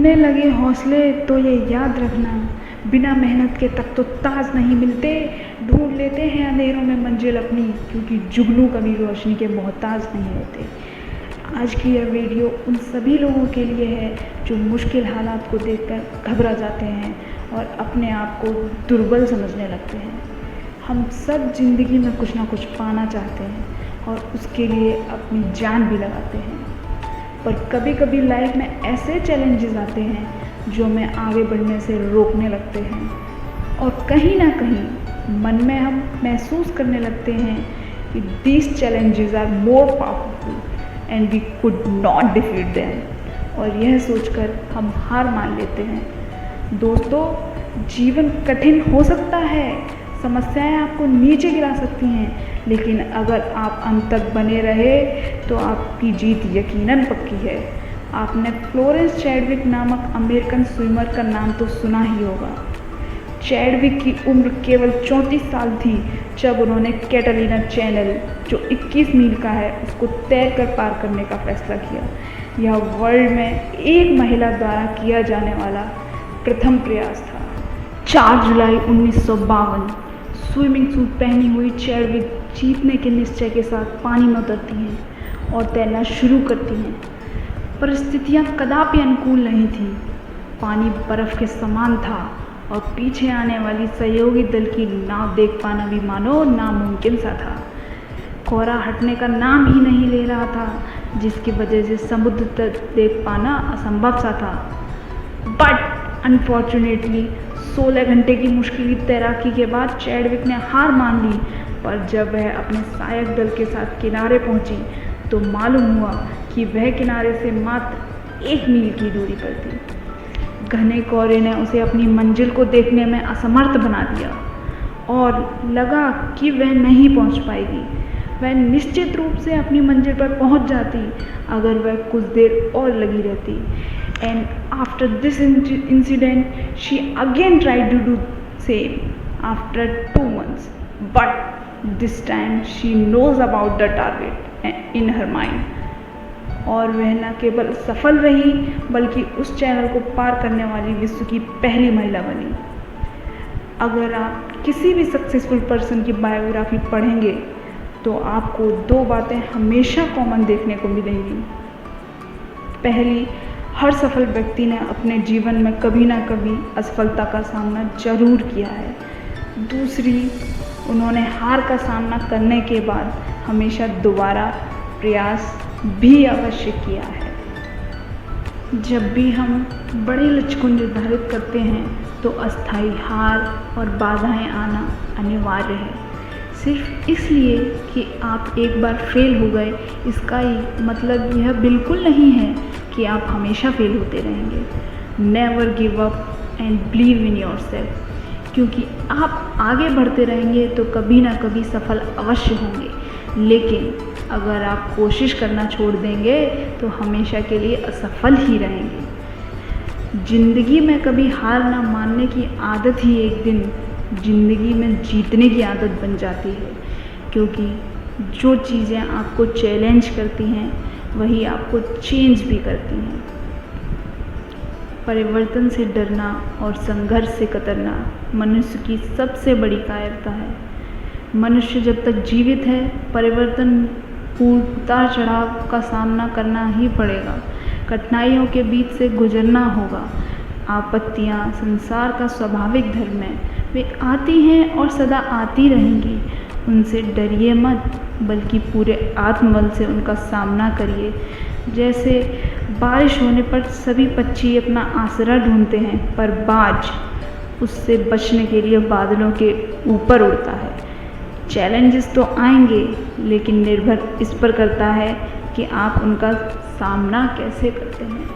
टूटने लगे हौसले तो ये याद रखना, बिना मेहनत के तक तो ताज नहीं मिलते। ढूंढ लेते हैं अंधेरों में मंजिल अपनी, क्योंकि जुगनू कभी रोशनी के मोहताज नहीं होते। आज की यह वीडियो उन सभी लोगों के लिए है जो मुश्किल हालात को देखकर घबरा जाते हैं और अपने आप को दुर्बल समझने लगते हैं। हम सब ज़िंदगी में कुछ ना कुछ पाना चाहते हैं और उसके लिए अपनी जान भी लगाते हैं, पर कभी कभी लाइफ में ऐसे चैलेंजेस आते हैं जो हमें आगे बढ़ने से रोकने लगते हैं और कहीं ना कहीं मन में हम महसूस करने लगते हैं कि these challenges are more powerful and we could not defeat them, और यह सोचकर हम हार मान लेते हैं। दोस्तों, जीवन कठिन हो सकता है, समस्याएं आपको नीचे गिरा सकती हैं, लेकिन अगर आप अंत तक बने रहे तो आपकी जीत यकीनन पक्की है। आपने फ्लोरेंस चैडविक नामक अमेरिकन स्विमर का नाम तो सुना ही होगा। चैडविक की उम्र केवल 34 साल थी जब उन्होंने कैटालिना चैनल, जो 21 मील का है, उसको तैरकर पार करने का फैसला किया। यह वर्ल्ड में एक महिला द्वारा किया जाने वाला प्रथम प्रयास था। 4 जुलाई 1952 स्विमिंग सूट पहनी हुई चैडविक जीतने के निश्चय के साथ पानी में उतरती हैं और तैरना शुरू करती हैं। परिस्थितियां कदापि अनुकूल नहीं थीं। पानी बर्फ़ के समान था और पीछे आने वाली सहयोगी दल की नाव देख पाना भी मानो नामुमकिन सा था। कोहरा हटने का नाम ही नहीं ले रहा था, जिसकी वजह से समुद्र तक देख पाना असंभव सा था। बट अनफॉर्चुनेटली 16 घंटे की मुश्किल तैराकी के बाद चैडविक ने हार मान ली, पर जब वह अपने सहायक दल के साथ किनारे पहुंची तो मालूम हुआ कि वह किनारे से मात्र 1 मील की दूरी पर थी। घने कोहरे ने उसे अपनी मंजिल को देखने में असमर्थ बना दिया और लगा कि वह नहीं पहुंच पाएगी। वह निश्चित रूप से अपनी मंजिल पर पहुंच जाती अगर वह कुछ देर और लगी रहती। And after this incident, she again tried to do same after 2 months, but this time she knows about the target in her mind. और वह न केवल सफल रही बल्कि उस चैनल को पार करने वाली विश्व की पहली महिला बनी। अगर आप किसी भी सक्सेसफुल पर्सन की बायोग्राफी पढ़ेंगे तो आपको 2 बातें हमेशा कॉमन देखने को मिलेंगी। पहली, हर सफल व्यक्ति ने अपने जीवन में कभी ना कभी असफलता का सामना जरूर किया है। दूसरी, उन्होंने हार का सामना करने के बाद हमेशा दोबारा प्रयास भी अवश्य किया है। जब भी हम बड़े लक्ष्य को निर्धारित करते हैं तो अस्थायी हार और बाधाएं आना अनिवार्य है। सिर्फ इसलिए कि आप एक बार फेल हो गए, इसका मतलब यह बिल्कुल नहीं है कि आप हमेशा फेल होते रहेंगे। Never give up and believe in yourself, क्योंकि आप आगे बढ़ते रहेंगे तो कभी ना कभी सफल अवश्य होंगे, लेकिन अगर आप कोशिश करना छोड़ देंगे तो हमेशा के लिए असफल ही रहेंगे। ज़िंदगी में कभी हार ना मानने की आदत ही एक दिन ज़िंदगी में जीतने की आदत बन जाती है, क्योंकि जो चीज़ें आपको चैलेंज करती हैं वही आपको चेंज भी करती हैं। परिवर्तन से डरना और संघर्ष से कतरना मनुष्य की सबसे बड़ी कायरता है। मनुष्य जब तक जीवित है, परिवर्तन पूर्ण उतार चढ़ाव का सामना करना ही पड़ेगा। कठिनाइयों के बीच से गुजरना होगा। आपत्तियाँ संसार का स्वाभाविक धर्म है, वे आती हैं और सदा आती रहेंगी। उनसे डरिए मत, बल्कि पूरे आत्मबल से उनका सामना करिए। जैसे बारिश होने पर सभी पक्षी अपना आसरा ढूंढते हैं, पर बाज उससे बचने के लिए बादलों के ऊपर उड़ता है। चैलेंजेस तो आएंगे, लेकिन निर्भर इस पर करता है कि आप उनका सामना कैसे करते हैं।